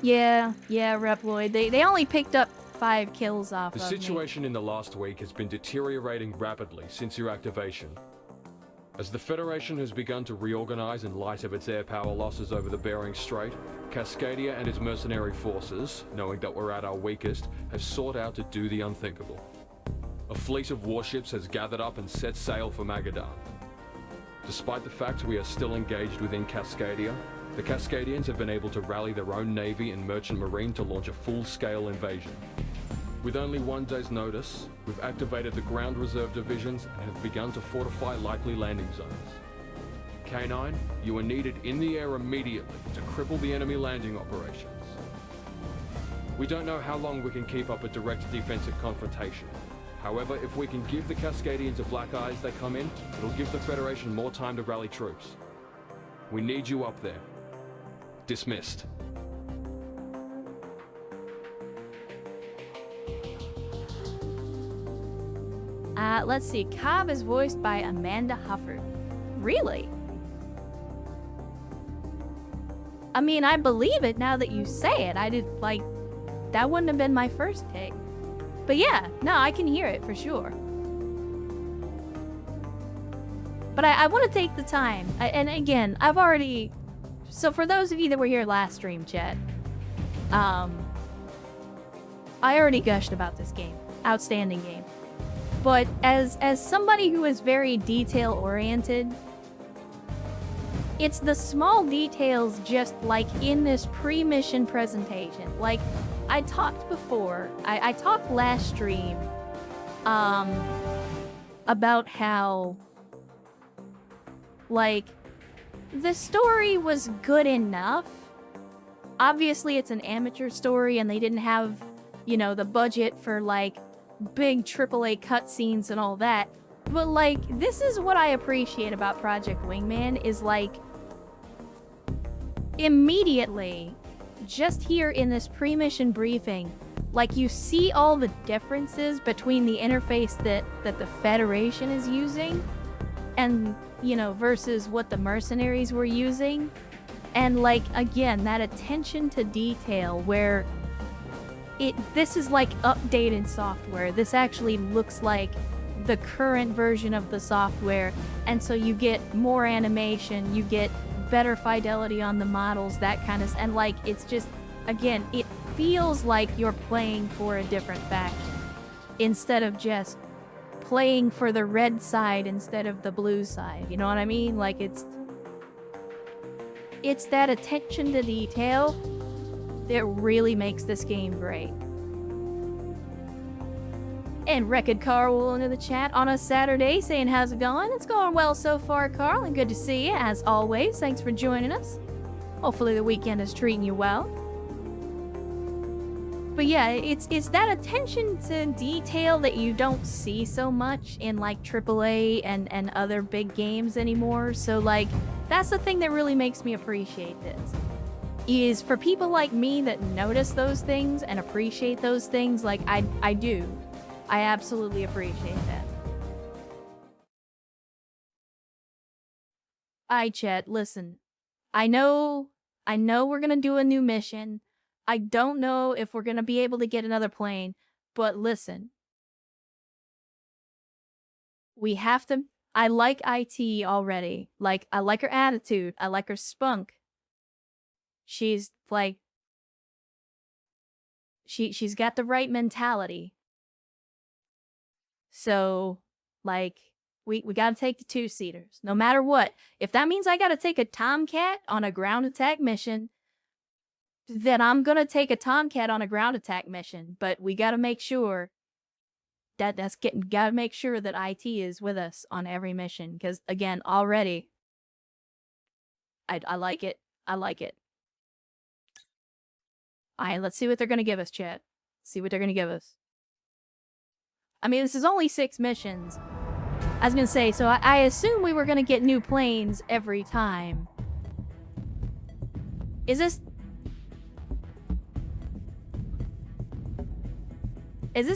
Yeah, Reploid. They only picked up 5 kills off of The me. situation in the last week has been deteriorating rapidly since your activation. As the Federation has begun to reorganize in light of its air power losses over the Bering Strait, Cascadia and its mercenary forces, knowing that we're at our weakest, have sought out to do the unthinkable. A fleet of warships has gathered up and set sail for Magadan. Despite the fact we are still engaged within Cascadia, the Cascadians have been able to rally their own navy and merchant marine to launch a full-scale invasion. With only 1 day's notice, we've activated the ground reserve divisions and have begun to fortify likely landing zones. K9, you are needed in the air immediately to cripple the enemy landing operations. We don't know how long we can keep up a direct defensive confrontation. However, if we can give the Cascadians a black eye as they come in, it'll give the Federation more time to rally troops. We need you up there. Dismissed. Let's see. Cobb is voiced by Amanda Hufford. Really? I mean, I believe it now that you say it. I did, like, that wouldn't have been my first take. But yeah, no, I can hear it for sure. But I want to take the time. And again, I've already... So for those of you that were here last stream, chat, I already gushed about this game. Outstanding game. But as somebody who is very detail-oriented, it's the small details just like in this pre-mission presentation. Like, I talked before, I talked last stream, about how, like, the story was good enough. Obviously, it's an amateur story and they didn't have, you know, the budget for, like, big AAA cutscenes and all that. But, like, this is what I appreciate about Project Wingman is, like, immediately, just here in this pre-mission briefing, like, you see all the differences between the interface that the Federation is using and, you know, versus what the mercenaries were using. And, like, again, that attention to detail where this is like updated software. This actually looks like the current version of the software, and so you get more animation, you get better fidelity on the models, that kind of, and like, it's just, again, it feels like you're playing for a different faction instead of just playing for the red side instead of the blue side. You know what I mean? Like, it's that attention to detail that really makes this game great. And Wrecked Carl into the chat on a Saturday saying, how's it going? It's going well so far, Carl, and good to see you, as always. Thanks for joining us. Hopefully the weekend is treating you well. But yeah, it's that attention to detail that you don't see so much in, like, AAA and other big games anymore. So, like, that's the thing that really makes me appreciate this. Is for people like me that notice those things and appreciate those things, like I do. I absolutely appreciate that. Alright, chat, listen. I know we're gonna do a new mission. I don't know if we're gonna be able to get another plane, but listen. We have to... I like IT already. Like, I like her attitude. I like her spunk. She's, like... She's got the right mentality. So, like, we gotta take the 2-seaters. No matter what. If that means I gotta take a Tomcat on a ground attack mission, then I'm gonna take a Tomcat on a ground attack mission. But we gotta make sure gotta make sure that IT is with us on every mission. Because, again, already, I like it. I like it. Alright, let's see what they're gonna give us, chat. See what they're gonna give us. I mean, this is only 6 missions. I was gonna say, so I assume we were gonna get new planes every time. Is this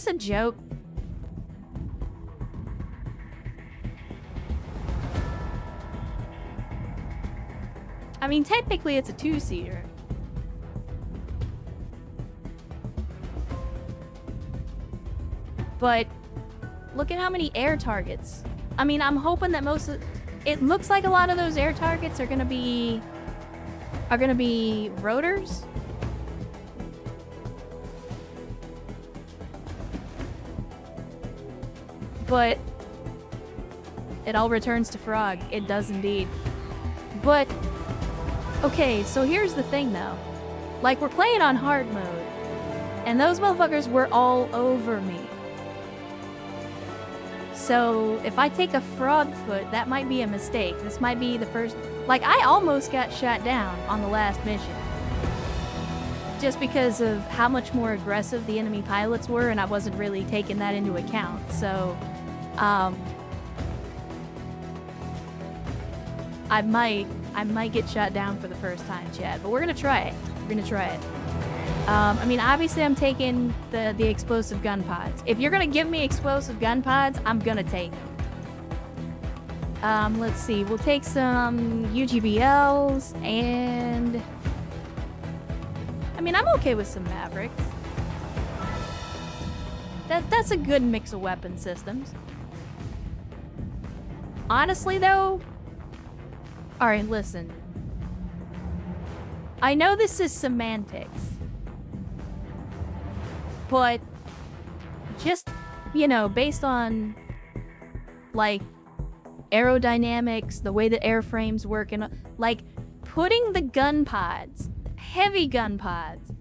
a joke? I mean, technically it's a 2-seater. But look at how many air targets. I mean, I'm hoping that most of... It looks like a lot of those air targets are gonna be rotors. But it all returns to frog. It does indeed. But okay, so here's the thing though. Like, we're playing on hard mode, and those motherfuckers were all over me. So if I take a frog foot, that might be a mistake. This might be the first... Like, I almost got shot down on the last mission. Just because of how much more aggressive the enemy pilots were, and I wasn't really taking that into account. So, I might get shot down for the first time, Chad. But we're gonna try it. We're gonna try it. I mean, obviously I'm taking the explosive gun pods. If you're gonna give me explosive gun pods, I'm gonna take them. Let's see. We'll take some UGBLs, and... I mean, I'm okay with some Mavericks. That's a good mix of weapon systems. Honestly, though... Alright, listen. I know this is semantics. But just, you know, based on, like, aerodynamics, the way that airframes work, and, like, putting the gun pods, heavy gun pods,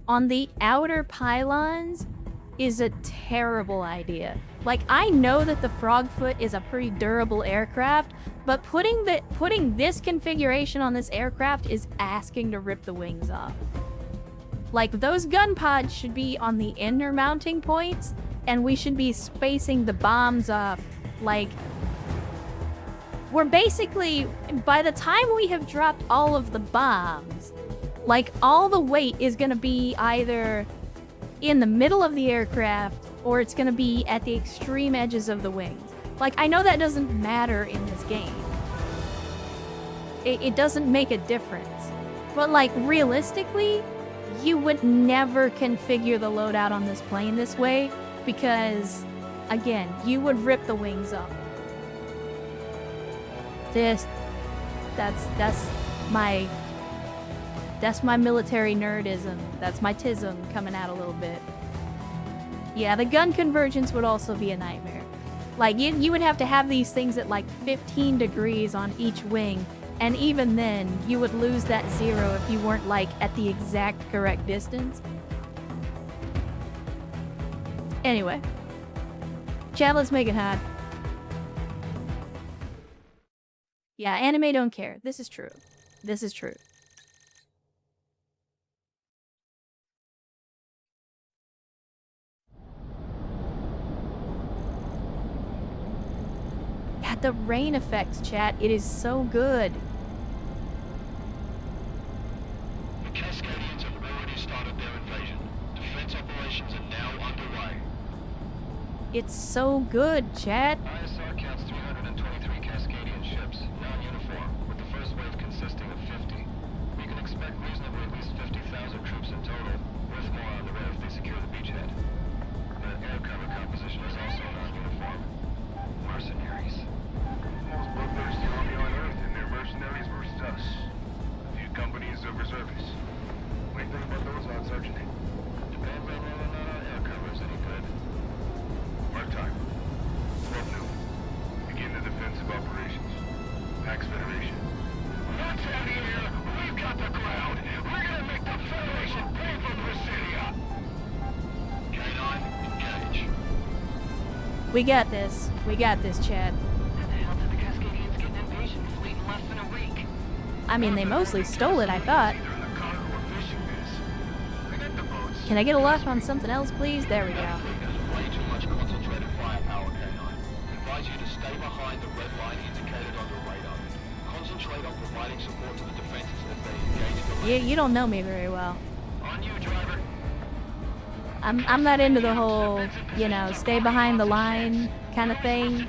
on the outer pylons is a terrible idea. Like, I know that the Frogfoot is a pretty durable aircraft, but putting this configuration on this aircraft is asking to rip the wings off. Like, those gun pods should be on the inner mounting points, and we should be spacing the bombs off. Like, we're basically, by the time we have dropped all of the bombs, like, all the weight is gonna be either in the middle of the aircraft, or it's gonna be at the extreme edges of the wings. Like, I know that doesn't matter in this game. It doesn't make a difference. But, like, realistically, you would never configure the loadout on this plane this way, because, again, you would rip the wings off. That's my military nerdism. That's my tism coming out a little bit. Yeah, the gun convergence would also be a nightmare. Like, you would have to have these things at like 15 degrees on each wing, and even then, you would lose that 0 if you weren't, like, at the exact correct distance. Anyway. Chad, let's make it hot. Yeah, anime don't care. This is true. This is true. God, the rain effects, chat. It is so good. The Cascadians have already started their invasion. Defense operations are now underway. It's so good, chat. ISR counts 323 Cascadian ships, non-uniform, with the first wave consisting of 50. We can expect reasonably at least 50,000 troops in total, with more on the way if they secure the beachhead. The air cover composition is also non-uniform. Mercenaries. Most bloodthirsty army on Earth, and their mercenaries versus us. A few companies of reservists. What do you think about those odds, Sergeant? Depends on whether or not our air cover is any good. Mark time. 12 noon. Begin the defensive operations. Pax Federation. That's out here! We've got the ground! We're gonna make the Federation pay for Presidia! K9, engage. We got this. We got this, Chad. How the hell did the Cascadians get an invasion fleet in less than a week? I mean, they mostly stole it, I thought. Either in the cargo or fishing biz. I got the boats. Can I get a lock on something else, please? There we go. There's way too much concentrated firepower, K9. Advise you to stay behind the red line indicated on your radar. Concentrate on providing support to the defenses as they engage the You don't know me very well. On you, driver. I'm not into the whole, you know, stay behind the line kind of thing.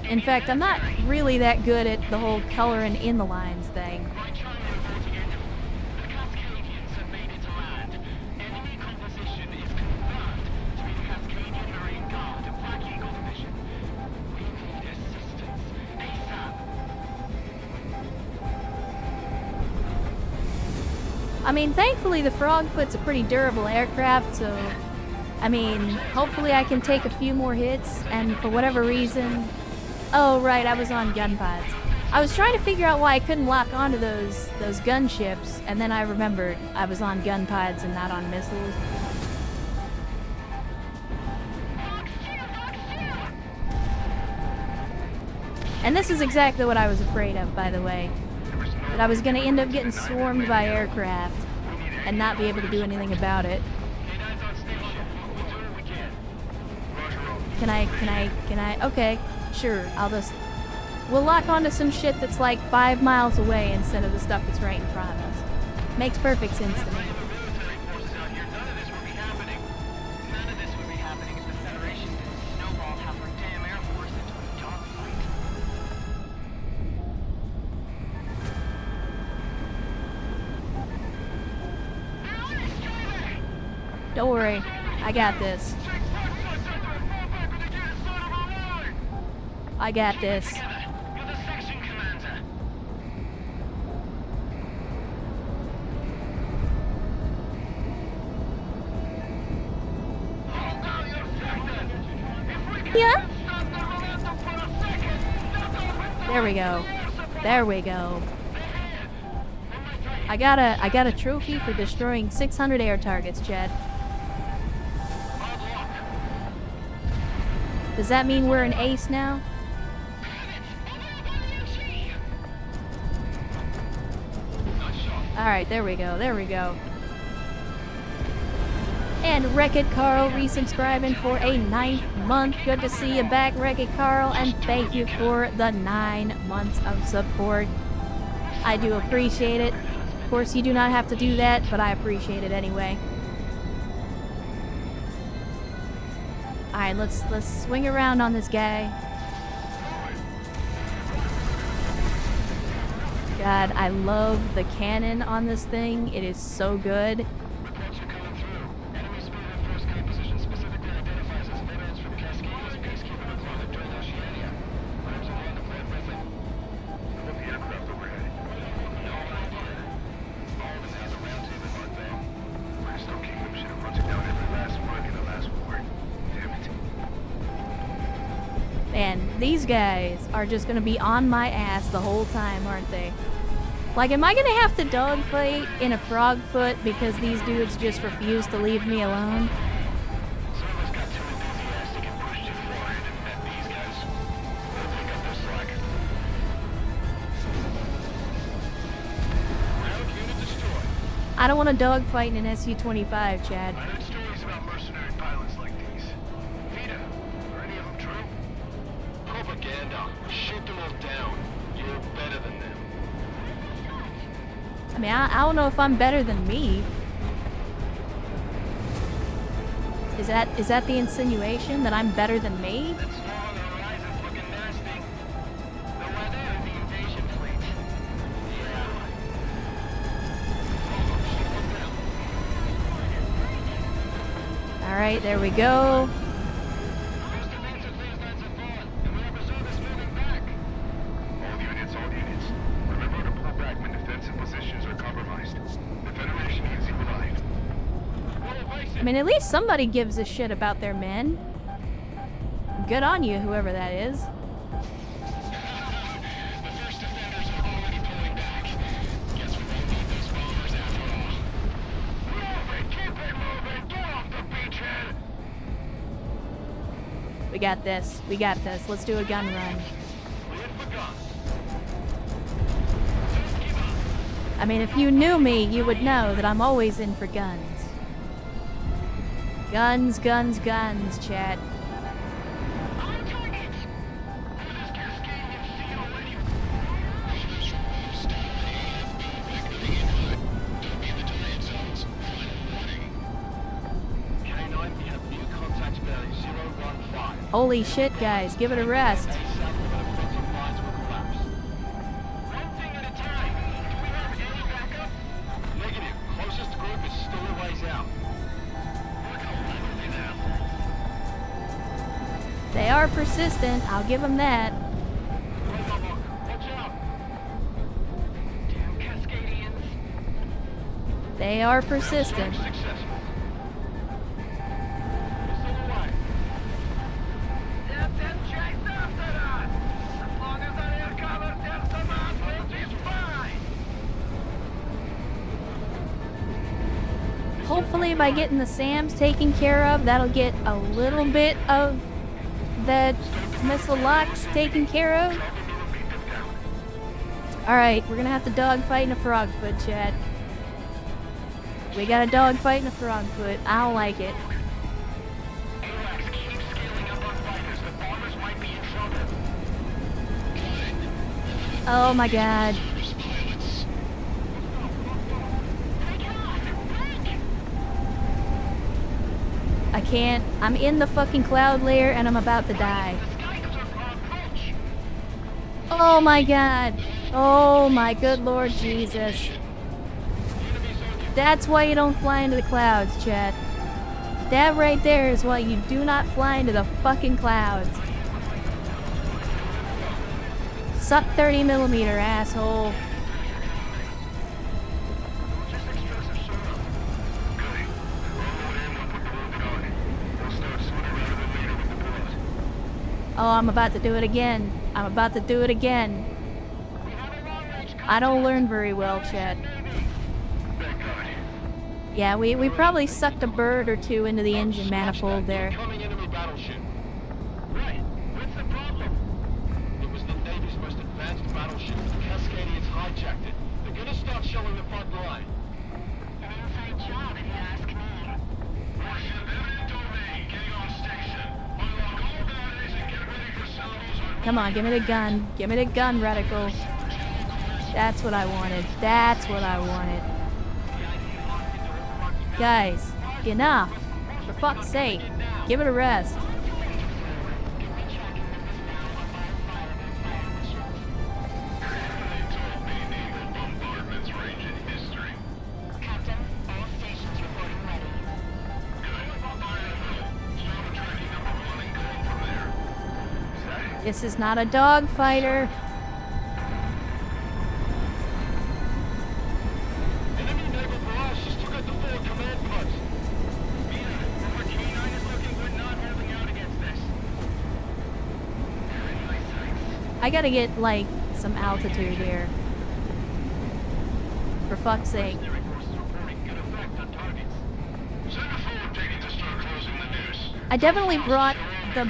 In fact, I'm not really that good at the whole coloring in the lines thing. Right, Charlie reporting in. The Cascadians have made it to land. Enemy composition is confirmed to be the Cascadian Marine Guard. I mean, thankfully the Frogfoot's a pretty durable aircraft, so I mean, hopefully I can take a few more hits, and for whatever reason... Oh, right, I was on gun pods. I was trying to figure out why I couldn't lock onto those gunships, and then I remembered I was on gun pods and not on missiles. And this is exactly what I was afraid of, by the way. That I was going to end up getting swarmed by aircraft and not be able to do anything about it. Can I? Okay, sure, we'll lock onto some shit that's like 5 miles away instead of the stuff that's right in front of us. Makes perfect sense to me. None of this would be happening if the Federation didn't snowball half our damn Air Force into a dogfight. Don't worry, I got this. I got this. You're the section commander. Hold down your sector. If we can Yeah? stop the momentum for a second, There we go. There we go. I got a trophy for destroying 600 air targets, Chad. Does that mean we're an ace now? Alright, there we go, there we go. And Wreck-It Carl resubscribing for a 9th month. Good to see you back, Wreck-It Carl, and thank you for the 9 months of support. I do appreciate it. Of course, you do not have to do that, but I appreciate it anyway. Alright, let's swing around on this guy. God, I love the cannon on this thing. It is so good. reports are coming through. Enemy spotted first composition specifically identifies as veterans from Cascadian peacekeeping deployment during Oceania. Items are on deployed briefing. Look the aircraft overhead. No idea. All of us has a round table on though. Crystal Kingdom should have hunted down every last one in the last war. Damn it. Man, these guys are just gonna be on my ass the whole time, aren't they? Like, am I gonna have to dogfight in a Frogfoot because these dudes just refuse to leave me alone? Some of us got too enthusiastic and pushed too far and met these guys. We'll pick up their slack. Ground unit destroyed. I don't want to dogfight in an SU-25, Chad. I heard stories about mercenary pilots like these. Vita, are any of them true? Propaganda. Shoot them all down. You're better than them. I mean, I don't know if I'm better than me. Is that the insinuation that I'm better than me? That swarm on the horizon's looking nasty. The weather, the invasion fleet. Yeah. All right, there we go. Most defensive phase lines have gone, and we have reservists moving back. All units. Remember to pull back when defensive positions are compromised. The Federation needs you alive. I mean, at least somebody gives a shit about their men. Good on you, whoever that is. The first defenders are already pulling back. Guess we won't need those bombers after all. Move it! Keep it moving! Get off the beachhead! We got this. We got this. Let's do a gun run. Cleared for guns. I mean, if you knew me, you would know that I'm always in for guns. Guns, guns, guns, chat. On target! With this Cascadian seal ready. K9, we have new contact value 015. Holy shit, guys. Give it a rest. South of the frontal lines will collapse. One thing at a time. Do we have any backup? Negative. Closest group is still a ways out. We're gonna level these assholes. They are persistent. I'll give them that. Watch out! Damn Cascadians. They are persistent. Successful. Still alive. They're chased after us! As long as they're air cover, there's the map, we'll be fine! Hopefully by getting the SAMs taken care of, that'll get a little bit of the missile locks taken care of. Alright, we're gonna have to dogfight in a frogfoot, chat. We got a dogfight in a frogfoot. I don't like it. AWACS, keep scaling up on fighters. The bombers might be in trouble. Oh my god. I can't. I'm in the fucking cloud layer and I'm about to die. Oh my god. Oh my good Lord Jesus. That's why you don't fly into the clouds, chat. That right there is why you do not fly into the fucking clouds. Suck 30mm, asshole. Oh, I'm about to do it again. I'm about to do it again. I don't learn very well, chat. Yeah, we probably sucked a bird or two into the engine manifold there. Incoming enemy battleship. Right. What's the problem? It was the Navy's most advanced battleship. The Cascadians hijacked it. They're gonna start showing the front line. An inside job, if you ask me. Warship eminent domain. Getting on station. Unlock all batteries and get ready for salvos on... Come on, give me the gun. Give me the gun, Reticle. That's what I wanted. That's what I wanted. Guys, enough. For fuck's sake. Give it a rest. Captain, all stations reporting ready. This is not a dogfighter. Enemy naval barrage just took out the forward command post. Over K9 is looking good, not holding out against this. They're in my sights. I gotta get, like, some altitude here. For fuck's sake. Enemy forces reporting good effect on targets. Send a forward taking to start closing the news. I definitely brought the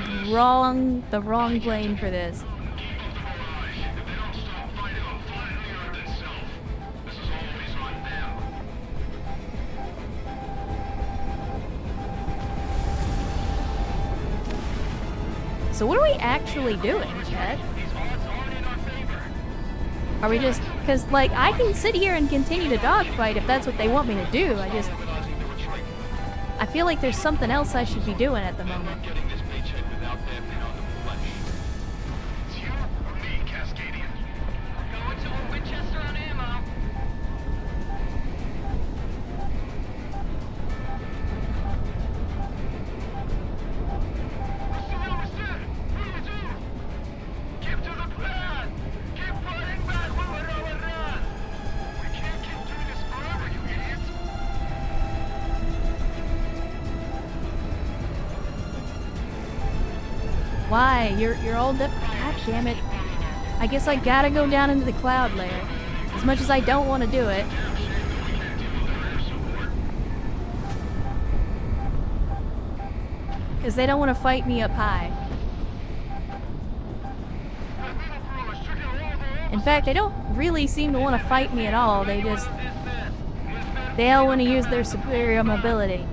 wrong plane for this. Keep up the barrage. If they don't stop fighting, they'll fly to the earth itself. This is always on them. So what are we actually doing, Chet? These odds aren't in our favor. Are we just... Because, like, I can sit here and continue to dogfight if that's what they want me to do. Organizing the retreat. I feel like there's something else I should be doing at the moment. Getting this beachhead without their pound of flesh. It's you or me, Cascadian. Going to a Winchester on ammo. Keep to the plan! Keep fighting back when we're overrun! We can't keep doing this forever, you idiots! Why? You're all God damn it. I guess I gotta go down into the cloud layer. As much as I don't want to do it. Because they don't want to fight me up high. In fact, they don't really seem to want to fight me at all. They all want to use their superior mobility.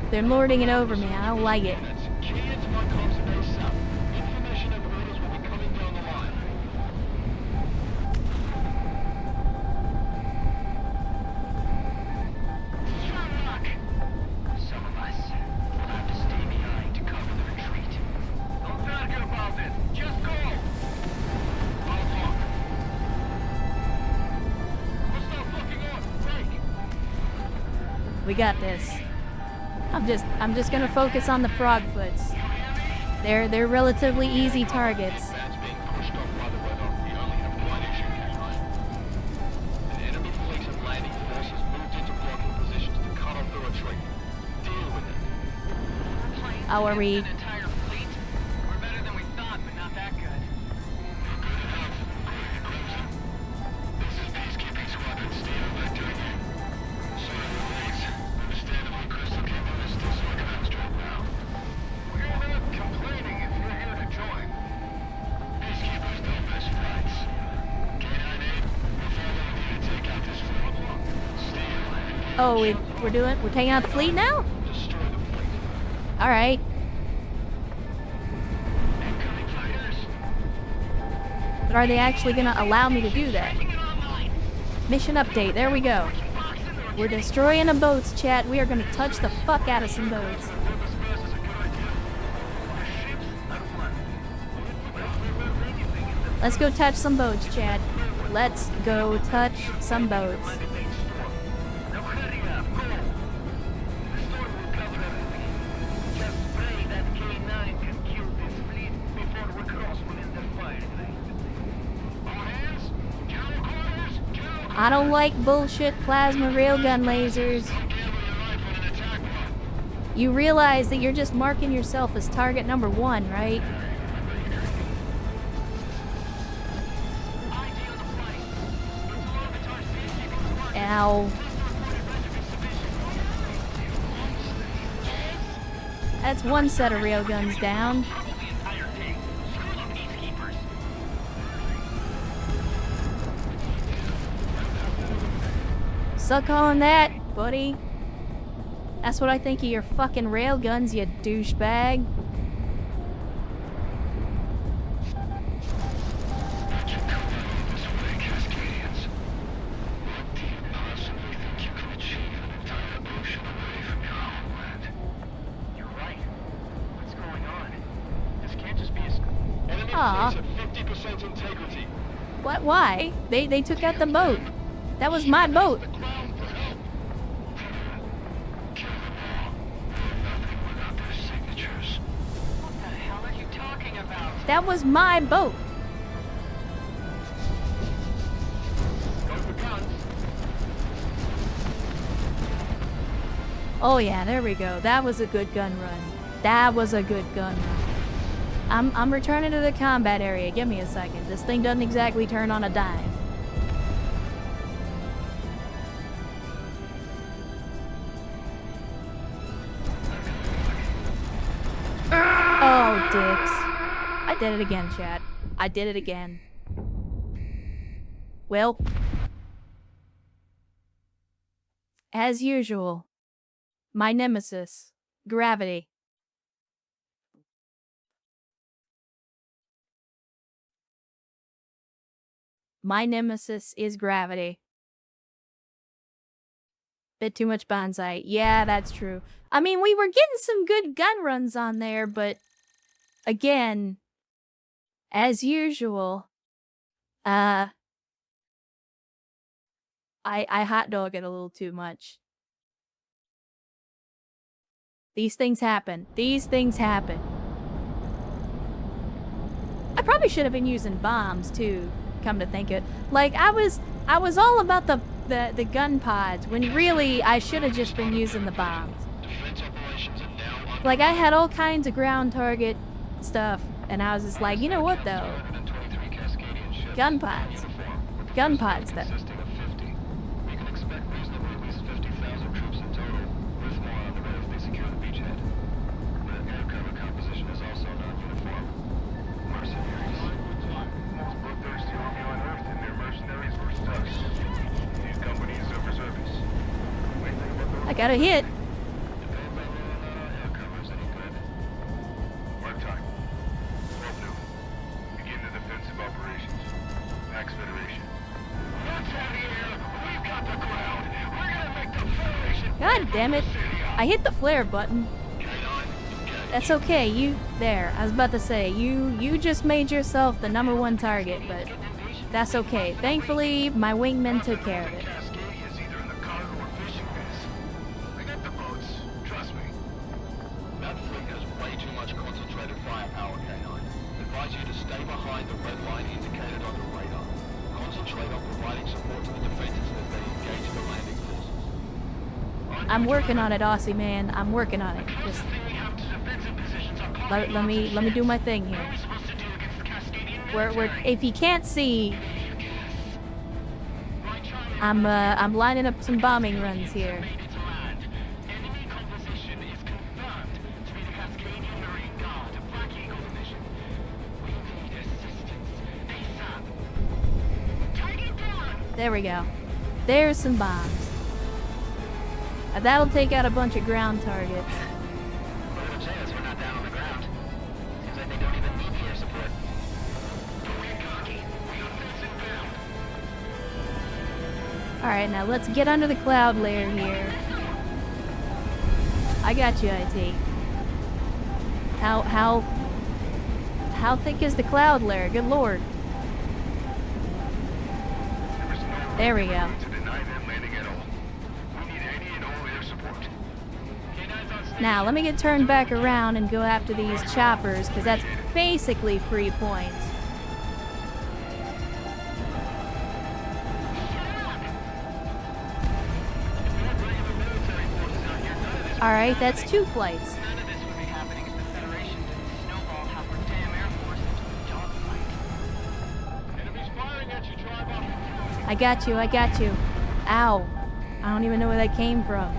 They're lording it over me. I don't like it. Information and orders will be coming down the line. Some of us will have to stay behind to cover the retreat. Don't argue about it. Just go. I'll talk. Let's start fucking on. Break. We got this. I'm just gonna focus on the frogfoots. They're relatively easy targets. That's being pushed off by the weather. We only have one issue, K9. An enemy fleet of landing forces moved into blockade. Oh, are we? An entire fleet? We're better than we thought, but not that good. This is peacekeeping squadron Steve back to you. Sorry, Louise. Understandably, Crystal Kingdom is still organized right now. We're not complaining if you're here to join. Peacekeepers know best rights. K-98, we're following you to take out this fort. Steve, Oh, we're taking out the fleet now? destroy the fleet. All right. Incoming fighters. But are they actually gonna allow me to do that? Taking it online. Mission update. There we go. Box in the We're destroying the boats, chat. We are gonna touch the fuck out of some boats. Let's go touch some boats, Chad. Let's go touch some boats. I don't like bullshit plasma railgun lasers. You realize that you're just marking yourself as target number 1, right? Ow. That's one set of railguns down. Suck on that, buddy. That's what I think of your fucking railguns, you douchebag. How'd you come out this way, Cascadians? What do you possibly think you can achieve an entire ocean away from your homeland? You're right. What's going on? This can't just be a... Enemy Aw. fleets at 50% integrity. What? Why? They took out the boat. That was my boat. The ground for help. Kill them all. Nothing without their signatures. What the hell are you talking about? That was my boat. Go for guns. Oh yeah, there we go. That was a good gun run. That was a good gun run. I'm returning to the combat area. Give me a second. This thing doesn't exactly turn on a dime. Oh, dicks. I did it again, chat. I did it again. Well, as usual, my nemesis, gravity. My nemesis is gravity. Bit too much bonsai. Yeah, that's true. I mean, we were getting some good gun runs on there, but again, as usual, I hot dog it a little too much. These things happen. These things happen. I probably should have been using bombs too, come to think it. Like I was all about the gun pods when really I should have just been using the bombs. Defense operations are now Like I had all kinds of ground target stuff and I was just like, you know what though? 123 Cascadian ships. Gun pods. Gun pods though. Consisting of 50. We can expect reasonably at least 50,000 troops in total, with more on the way if they secure the beachhead. The air cover composition is also non-uniform. Mercenaries. Most bloodthirsty army on Earth, and their mercenaries versus us. These companies are reservists. I got a hit. Depends on whether or not our air cover is any good. Mark time. 12 noon. Begin the defensive operations. Pax Federation. What's out here? We've got the ground. We're gonna make the Federation. God damn it. I hit the flare button. That's okay, you there. I was about to say, you just made yourself the #1 target, but that's okay. Thankfully, my wingmen took care of it. Cascadians either in the cargo or fishing biz. We got the boats. Trust me. That fleet has way too much concentrated firepower, K9. Advise you to stay behind the red line indicated on the radar. Concentrate on providing support to the defenses as they engage the landing forces. I'm working on it, Aussie man. I'm working on it. Just The thing we have to defensive position. let me do my thing here. What are we supposed to do against the Cascadian We're military? if you can't see, Right, Charlie, I'm lining up some bombing runs here. made it to land. Enemy composition is confirmed to be the Cascadian Marine Guard, a Black Eagle division. We need assistance ASAP. Target down! There we go. There's some bombs. That'll take out a bunch of ground targets. What did it say us? We're not down on the ground. Seems like they don't even need air support. Don't get cocky. We got fencing ground. Alright, now let's get under the cloud layer here. I got you, IT. How thick is the cloud layer? Good lord. There is no There we go. to deny them landing at all. We need any and all air support. K9's on station. Now, let me get turned back around and go after these choppers, because that's basically free points. Alright, that's 2 flights. None of this would be happening if the Federation didn't snowball half our damn Air Force into a dogfight. Enemies firing at you, driver. I got you, I got you. Ow. I don't even know where that came from.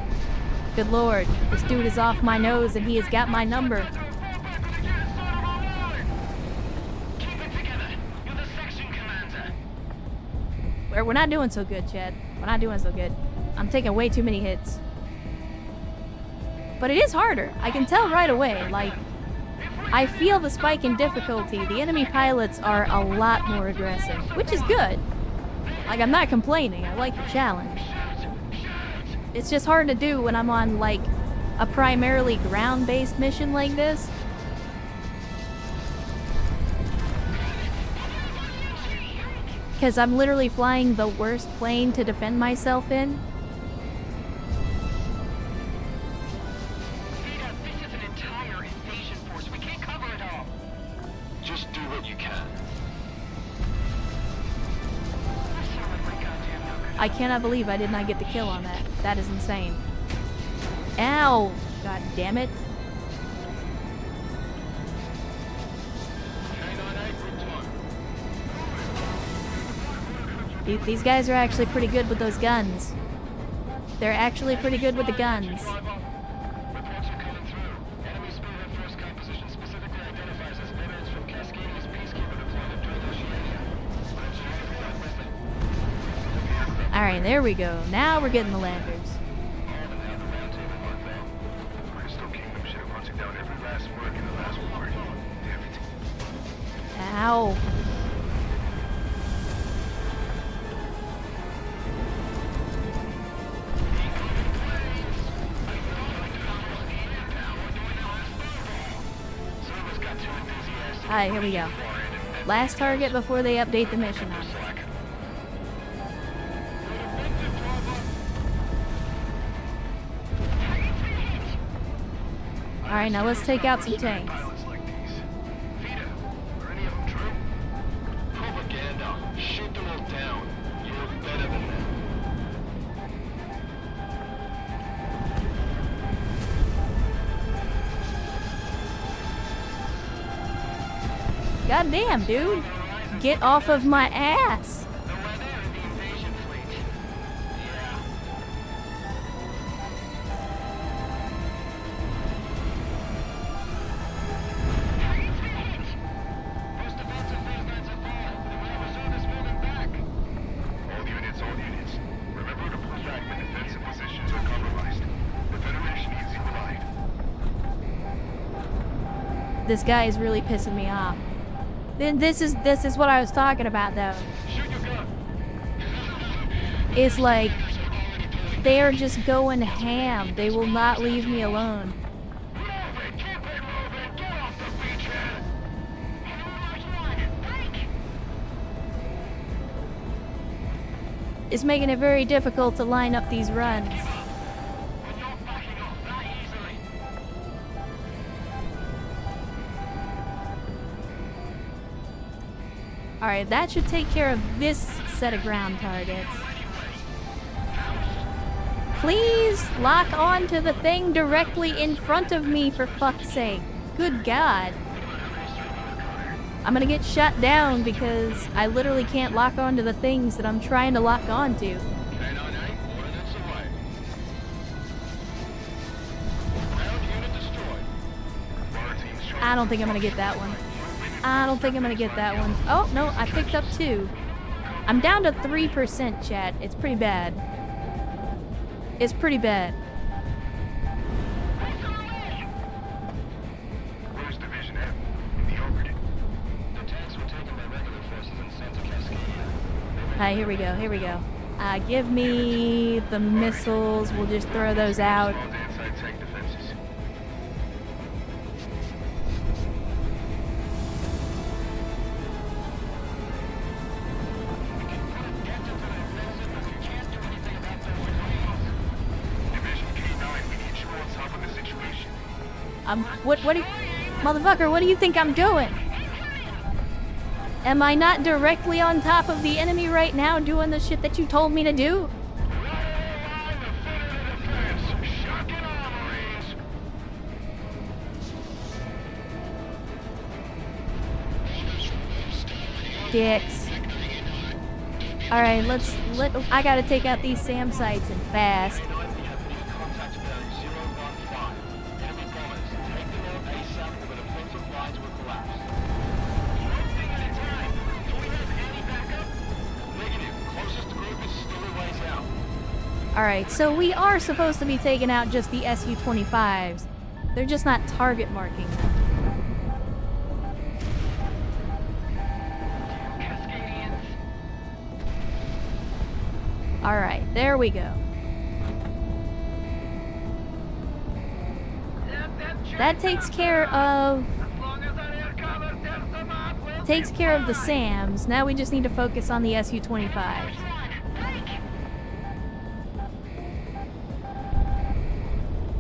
Good lord, this dude is off my nose and he has got my number. Keep it together. You're the section commander. We're not doing so good, Chad. We're not doing so good. I'm taking way too many hits. But it is harder. I can tell right away. Like, I feel the spike in difficulty. The enemy pilots are a lot more aggressive, which is good. Like, I'm not complaining. I like the challenge. It's just hard to do when I'm on, like, a primarily ground-based mission like this. Because I'm literally flying the worst plane to defend myself in. Vita, this is an entire invasion force. We can't cover it all. Just do what you can. You sound like my goddamn number. I cannot believe I did not get the kill on that. That is insane. Ow! God damn it. These guys are actually pretty good with those guns. They're actually pretty good with the guns. Reports are coming through. Enemy spearhead force composition specifically identifies as veterans from Cascadian's peacekeeper deployment during Oceania. Alright, there we go. Now we're getting the landers. Crystal Kingdom should have hunted down every last word in the last war. Damn it. Ow. Server's got too enthusiastic. Alright, here we go. Last target before they update the mission on us. Alright, now let's take out some tanks. Pilots like these. Vita, are any of them true? Propaganda. Shoot them all down. You're better than them. God damn, dude. Get off of my ass. The weather and the invasion fleet. Yeah. First defensive phase 9 so far. And we have reservists moving back. All units, all units. Remember to pull back when defensive positions are compromised. The Federation needs you alive. This guy is really pissing me off. Then this is what I was talking about though. Shoot your gun. It's like they are just going ham. They will not leave me alone. Move it. Keep it moving. Get off the beachhead. It's making it very difficult to line up these runs. We're not backing off that easily. Alright, that should take care of this set of ground targets. Please lock on to the thing directly in front of me, for fuck's sake. Good God. I'm gonna get shut down because I literally can't lock onto the things that I'm trying to lock onto. I don't think I'm gonna get that one. I don't think I'm gonna get that one. Oh, no, I picked up 2. I'm down to 3%, chat. It's pretty bad. It's pretty bad. Where's Division M? The Overton. The tanks were taken by regular forces and sent to Cascadian. Alright, here we go, here we go. Give me the missiles. We'll just throw those out. All the inside tank defenses. Division K9, we need you on top of the situation. What do you... Motherfucker, what do you think I'm doing? Am I not directly on top of the enemy right now doing the shit that you told me to do? Dicks. Alright, I gotta take out these SAM sites and fast. Alright, so we are supposed to be taking out just the Su-25s. They're just not target marking them. Cascadians. Alright, there we go. That takes care of... the SAMs. Now we just need to focus on the Su-25s.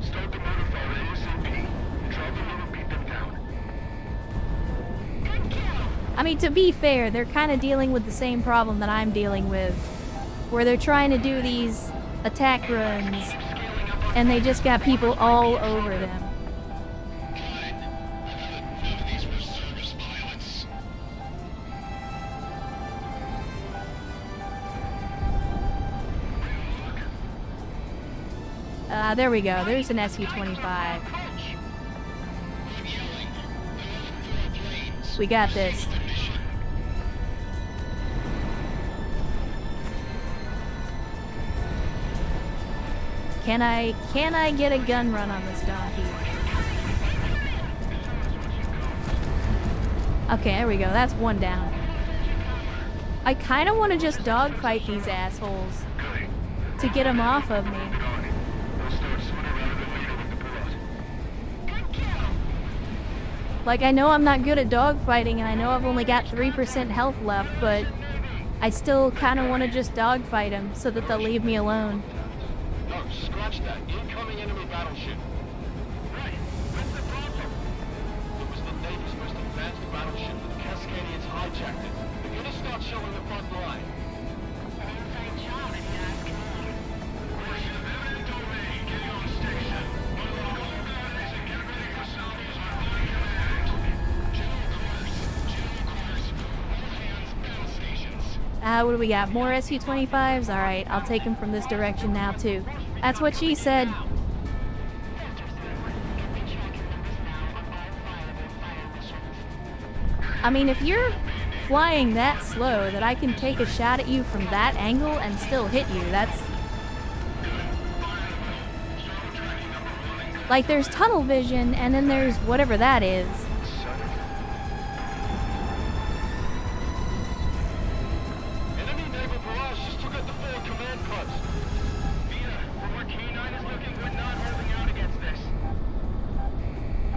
Start the motor fire ASAP. Drop them and beat them down. I mean, to be fair, they're kind of dealing with the same problem that I'm dealing with, where they're trying to do these attack runs, and they just got people all over them. These were service pilots. There we go. There's an Su-25. We got this. Can I get a gun run on this donkey? Okay, there we go. That's one down. I kind of want to just dogfight these assholes to get them off of me. Like, I know I'm not good at dogfighting, and I know I've only got 3% health left, but I still kind of want to just dogfight them so that they'll leave me alone. No, scratch that. Incoming enemy battleship. Right. What's the problem? It was the Navy's most advanced battleship, but the Cascadians hijacked it. They're gonna start showing the front line. An inside job, if you ask me. Portion of eminent domain. Getting on station. Unlock all batteries and get ready for salvos on my command. General quarters. All hands, battle stations. What do we got? More Su-25s? Alright, I'll take them from this direction now, too. That's what she said. I mean, if you're flying that slow that I can take a shot at you from that angle and still hit you, that's... Like, there's tunnel vision, and then there's whatever that is. Enemy naval barrage just took out the forward command post. Vita, from where K9 is looking, we're not holding out against this.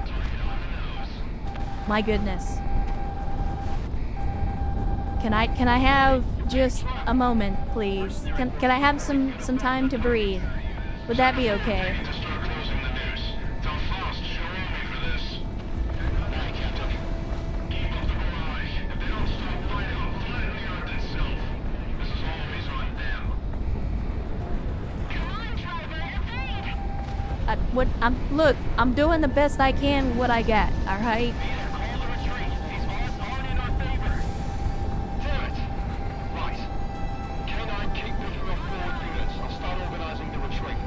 Target on the nose. My goodness. Can I have just a moment, please? Can I have some time to breathe? Would that be okay? To start closing the noose. It's on fast. Show me for this. Aye, Captain. Keep up the barrage. If they don't stop fighting, they'll fly the earth itself. This is always on them. Come on, driver, evade! Look, I'm doing the best I can with what I got, alright? Call the retreat. These odds aren't in our favor. Damn it. Right. K9, keep picking up forward units. I'll start organizing the retreat.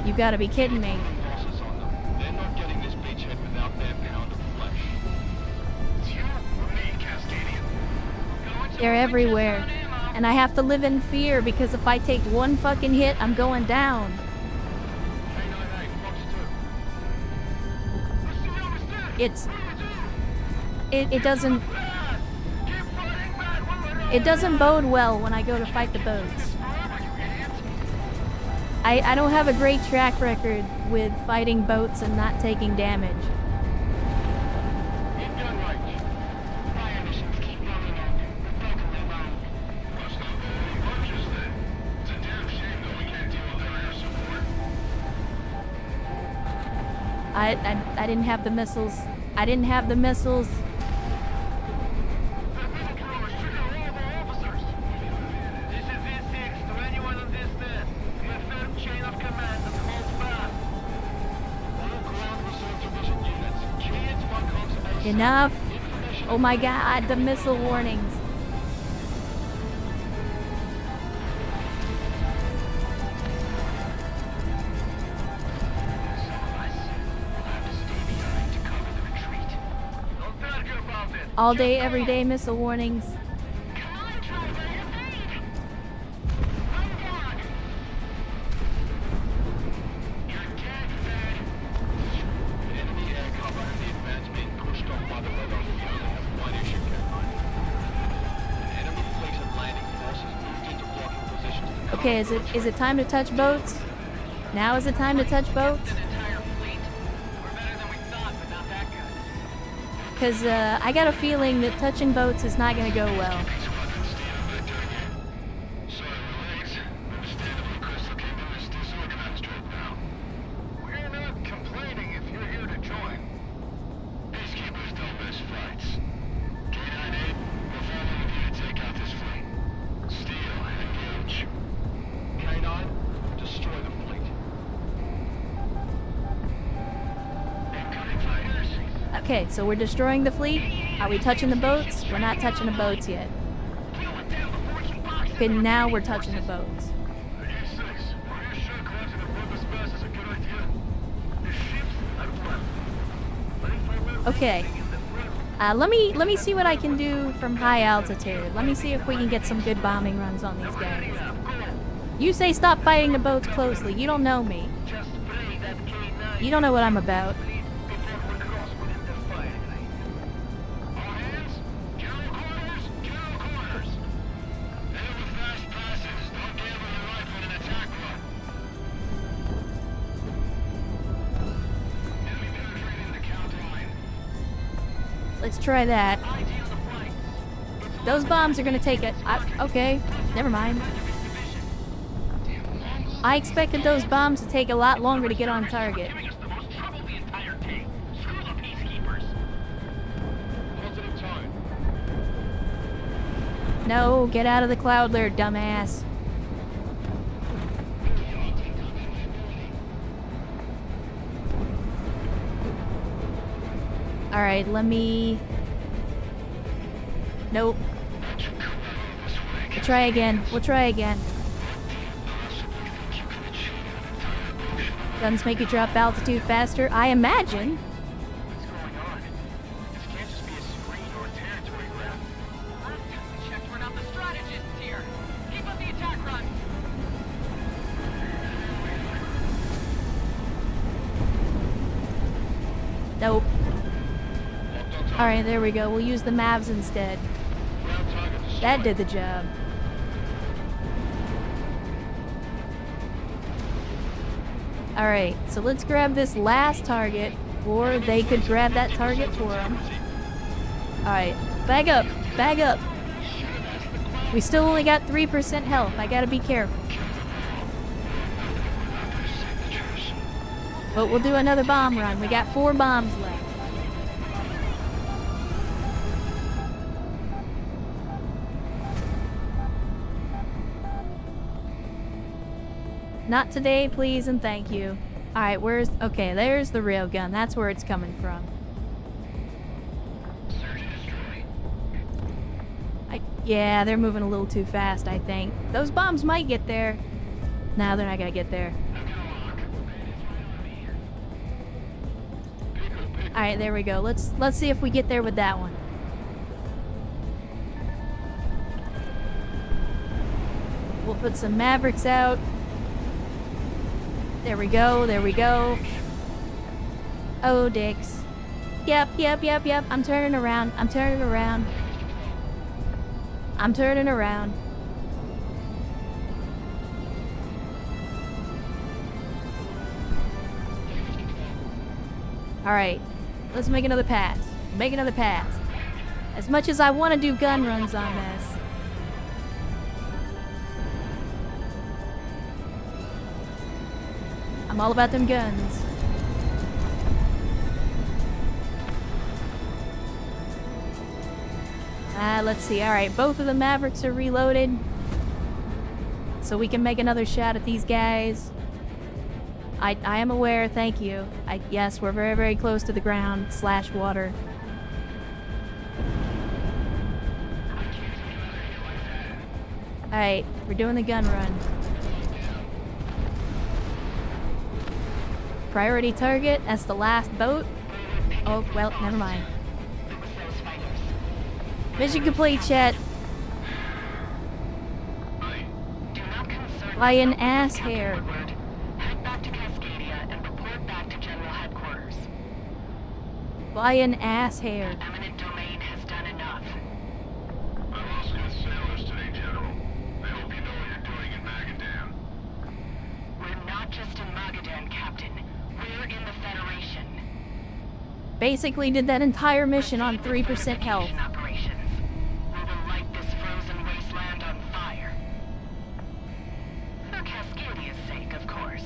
You gotta be kidding me. Losses on them. They're not getting this beachhead without their pound of flesh. It's you or me, Cascadian. They're everywhere. And I have to live in fear because if I take one fucking hit, I'm going down. K9A, Fox 2. It doesn't bode well when I go to fight the boats. I don't have a great track record with fighting boats and not taking damage. In gun range. Fire missions keep coming in. We've broken their line. Must not be any punches then. It's a damn shame that we can't deal with their air support. I didn't have the missiles. I didn't have the missiles. That missile killer is shooting all of our officers. This is V6 to anyone on this net. We have firm chain of command that holds fast. All ground reserve division units. Key into my comms ASAP. Enough. Information Oh my god, the missile warnings. Don't target about it. All day, every day missile warnings. Come on, try to evade! I'm down. You're dead, Fed. Enemy air cover and the advance being pushed off by the radar. We only have one issue, Captain. An enemy fleet of landing forces moved into blocking positions. to Okay, is it time to touch boats? Now is the time to touch boats? An entire fleet? We're better than we thought, but not that good. Cause I got a feeling that touching boats is not gonna go well. Squadron Steel back down again. Sorry, relays. Understandably, Crystal Kingdom is disorganized right now. We're not complaining if you're here to join. Peacekeepers don't miss fights. K9A, we're following you to take out this fleet. Steel, engage. K9, destroy the fleet. Incoming fighters. Okay, so we're destroying the fleet. Are we touching the boats? We're not touching the boats yet. Kill it down before he boxes. Okay, now we're touching the boats. E6, are you sure collapsing above the space is a good idea? The ships are left. But if I were Okay. in the front, Let me see what I can do from high altitude. Let me see if we can get some good bombing runs on these guys. You say stop fighting the boats closely. You don't know me. just spray that K9 You don't know what I'm about. fleet before we cross within their firing range. All hands, general quarters, general quarters. Head with fast passes. Don't gamble your life on an attack run. Enemy penetrating the counter line. Let's try that. ID on the flanks. Those bombs are gonna take it. Okay, never mind. I expected those bombs to take a lot longer to get on target. Giving us the most trouble the entire team. Screw the peacekeepers. Positive tone. No, get out of the cloud lair, dumbass. Alright, let me... Nope. We'll try again. We'll try again. Guns make you drop altitude faster. I imagine. What's going on? This can't just be a screen or a territory grab. Last time we checked, we're not the strategists here. Keep up the attack run. Nope. Alright, there we go. We'll use the Mavs instead. Ground target destroyed. That did the job. Alright, so let's grab this last target, or they could grab that target for them. Alright, bag up, bag up. We still only got 3% health. I gotta be careful. But we'll do another bomb run. We got 4 bombs left. Not today, please and thank you. Alright, where's... Okay, there's the railgun. That's where it's coming from. Search and destroy. Yeah, they're moving a little too fast, I think. Those bombs might get there. No, they're not gonna get there. Alright, there we go. Let's see if we get there with that one. We'll put some Mavericks out. There we go, there we go. Oh, dicks. Yep. I'm turning around. I'm turning around. Alright, let's make another pass. As much as I want to do gun runs on this. I'm all about them guns. Let's see. Alright, both of the Mavericks are reloaded. So we can make another shot at these guys. I am aware, thank you. Yes, we're very, very close to the ground / water. Alright, we're doing the gun run. Priority target, that's the last boat. Oh, well, never mind. Mission complete, chat. By an ass hair. Head back to Cascadia and report back to General Headquarters. By an ass hair. Eminent domain has done enough. I lost good sailors today, General. I hope you know what you're doing in Magadan. We're not just in Magadan, Captain. We're in the Federation. Basically did that entire mission on 3% health. Operations. We will light this frozen wasteland on fire. For Cascadia's sake, of course.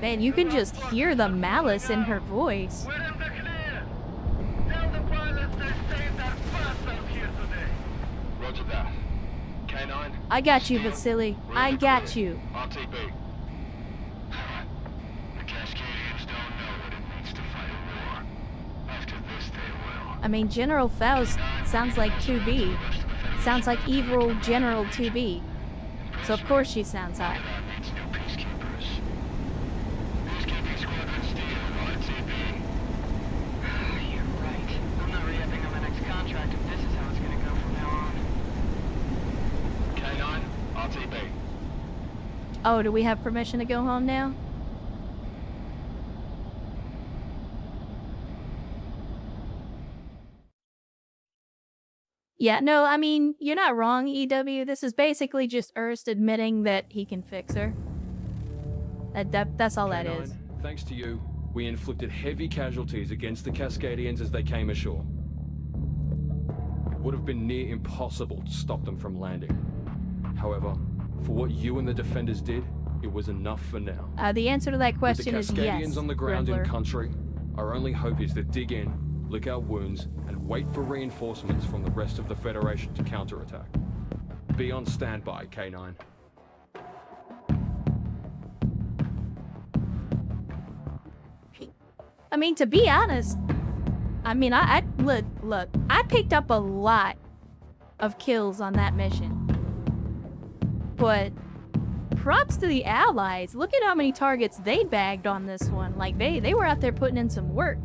Man, you can just hear the malice in her voice. We're in the clear! Tell the pilots they saved our bus out here today! Roger that. K9? I got you, Vasily. I got you. RTB. The Cascadians don't know what it means to fight a war. After this, they will. I mean, General Faust sounds like 2B. Sounds like evil General 2B. So of course she sounds hot. That needs new peacekeepers. Peacekeeping squadron steel, RTB. You're right. I'm not re-upping on the next contract if this is how it's gonna go from now on. K9, RTB. Oh, do we have permission to go home now? Yeah, no, I mean, you're not wrong, EW. This is basically just Ernst admitting that he can fix her. That's all that is. Thanks to you, we inflicted heavy casualties against the Cascadians as they came ashore. It would have been near impossible to stop them from landing. However, for what you and the defenders did, it was enough for now. The answer to that question is With the yes. Cascadians on the ground Riddler. in country, our only hope is to dig in, lick our wounds, and wait for reinforcements from the rest of the Federation to counterattack. Be on standby, K9. I mean, to be honest, I mean, look, I picked up a lot of kills on that mission. But props to the Allies. Look at how many targets they bagged on this one. Like, they were out there putting in some work.